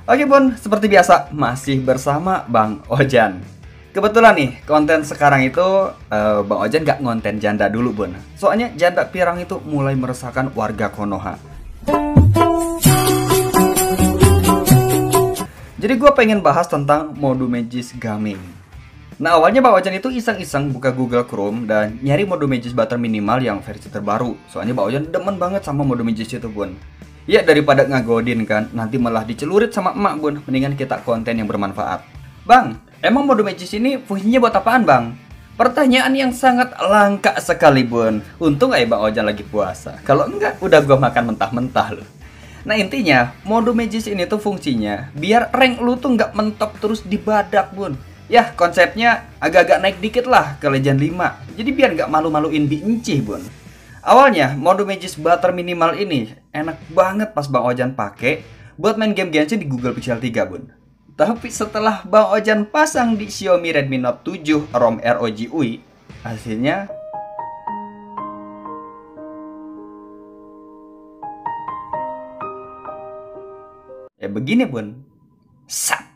Oke Bun, seperti biasa masih bersama Bang Ojan. Kebetulan nih, konten sekarang itu Bang Ojan gak ngonten janda dulu Bun. Soalnya janda pirang itu mulai meresahkan warga Konoha. Jadi gue pengen bahas tentang mode Magis Gaming. Nah awalnya Bang Ojan itu iseng-iseng buka Google Chrome dan nyari mode Magis Butter Minimal yang versi terbaru. Soalnya Bang Ojan demen banget sama mode Magis itu Bun. Ya daripada ngagodin kan, nanti malah dicelurit sama emak Bun. Mendingan kita konten yang bermanfaat. Bang, emang mode Magis ini fungsinya buat apaan Bang? Pertanyaan yang sangat langka sekali Bun. Untung aja Bang Ojan lagi puasa. Kalau enggak, udah gua makan mentah-mentah loh. Nah intinya, mode Magis ini tuh fungsinya biar rank lu tuh nggak mentok terus di badak Bun. Ya konsepnya agak-agak naik dikit lah ke Legend 5. Jadi biar nggak malu-maluin diincih Bun. Awalnya mode Magis Butter Minimal ini enak banget pas Bang Ojan pakai buat main game Genshin di Google Pixel 3 Bun. Tapi setelah Bang Ojan pasang di Xiaomi Redmi Note 7 ROM ROG UI, hasilnya ya begini Bun. Sat.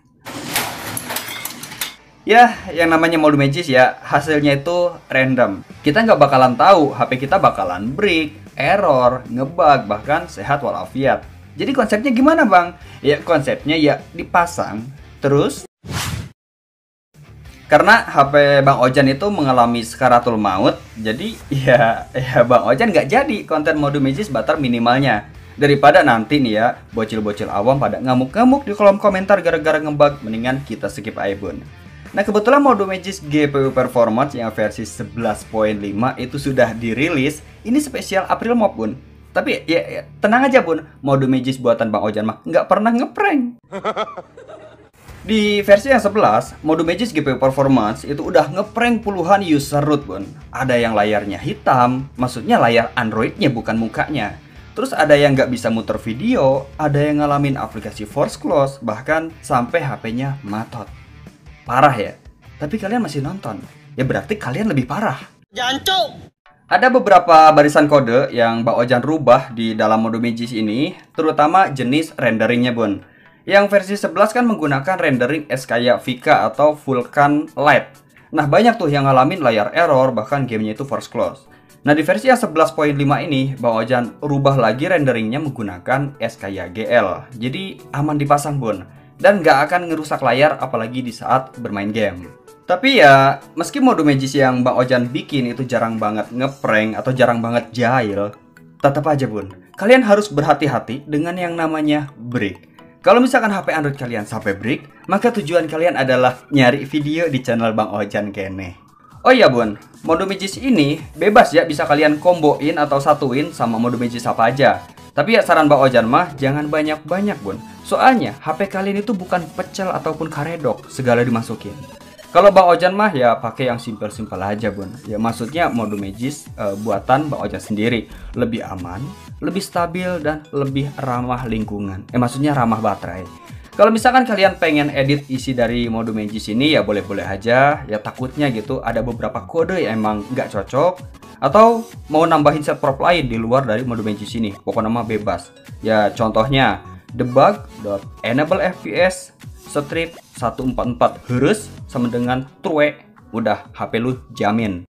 Ya, yang namanya mode Magis ya, hasilnya itu random. Kita nggak bakalan tahu HP kita bakalan break, error, ngebug, bahkan sehat walafiat. Jadi konsepnya gimana Bang? Ya konsepnya ya dipasang, terus karena HP Bang Ojan itu mengalami sekaratul maut, jadi ya Bang Ojan nggak jadi konten mode Magis Butter Minimalnya. Daripada nanti nih ya, bocil-bocil awam pada ngamuk-ngamuk di kolom komentar gara-gara ngebug, mendingan kita skip aja Bun. Nah kebetulan mode Magis GPU Performance yang versi 11.5 itu sudah dirilis. Ini spesial April Mop Bun. Tapi ya tenang aja Bun, mode Magis buatan Bang Ojan mah nggak pernah ngeprank. Di versi yang 11, mode Magis GPU Performance itu udah ngeprank puluhan user root Bun. Ada yang layarnya hitam, maksudnya layar Androidnya bukan mukanya. Terus ada yang nggak bisa muter video, ada yang ngalamin aplikasi force close, bahkan sampai HP-nya matot. Parah ya? Tapi kalian masih nonton. Ya berarti kalian lebih parah. Jancuk! Ada beberapa barisan kode yang Bang Ojan rubah di dalam mode Magis ini, terutama jenis renderingnya Bun. Yang versi 11 kan menggunakan rendering Skya Vika atau Vulkan Light. Nah banyak tuh yang ngalamin layar error, bahkan gamenya itu force close. Nah di versi yang 11.5 ini, Bang Ojan rubah lagi renderingnya menggunakan Skya GL. Jadi aman dipasang Bun. Dan nggak akan ngerusak layar apalagi di saat bermain game. Tapi ya, meski mode Magis yang Bang Ojan bikin itu jarang banget ngeprank atau jarang banget jahil, tetap aja Bun, kalian harus berhati-hati dengan yang namanya break. Kalau misalkan HP Android kalian sampai break, maka tujuan kalian adalah nyari video di channel Bang Ojan kene. Oh iya Bun, mode Magis ini bebas ya, bisa kalian komboin atau satuin sama mode Magis apa aja. Tapi ya saran Bang Ojan mah jangan banyak-banyak Bun. Soalnya HP kalian itu bukan pecel ataupun karedok segala dimasukin. Kalau Bang Ojan mah ya pakai yang simpel-simpel aja Bun. Ya maksudnya mode Magis buatan Bang Ojan sendiri, lebih aman, lebih stabil dan lebih ramah lingkungan. Maksudnya ramah baterai. Kalau misalkan kalian pengen edit isi dari mode Magis ini ya boleh-boleh aja. Ya takutnya gitu ada beberapa kode yang emang nggak cocok, atau mau nambahin set prop lain di luar dari mode Magis ini. Pokoknya mah bebas. Ya contohnya debug.enable.fps strip 144 Hz sama dengan true, udah HP lu jamin.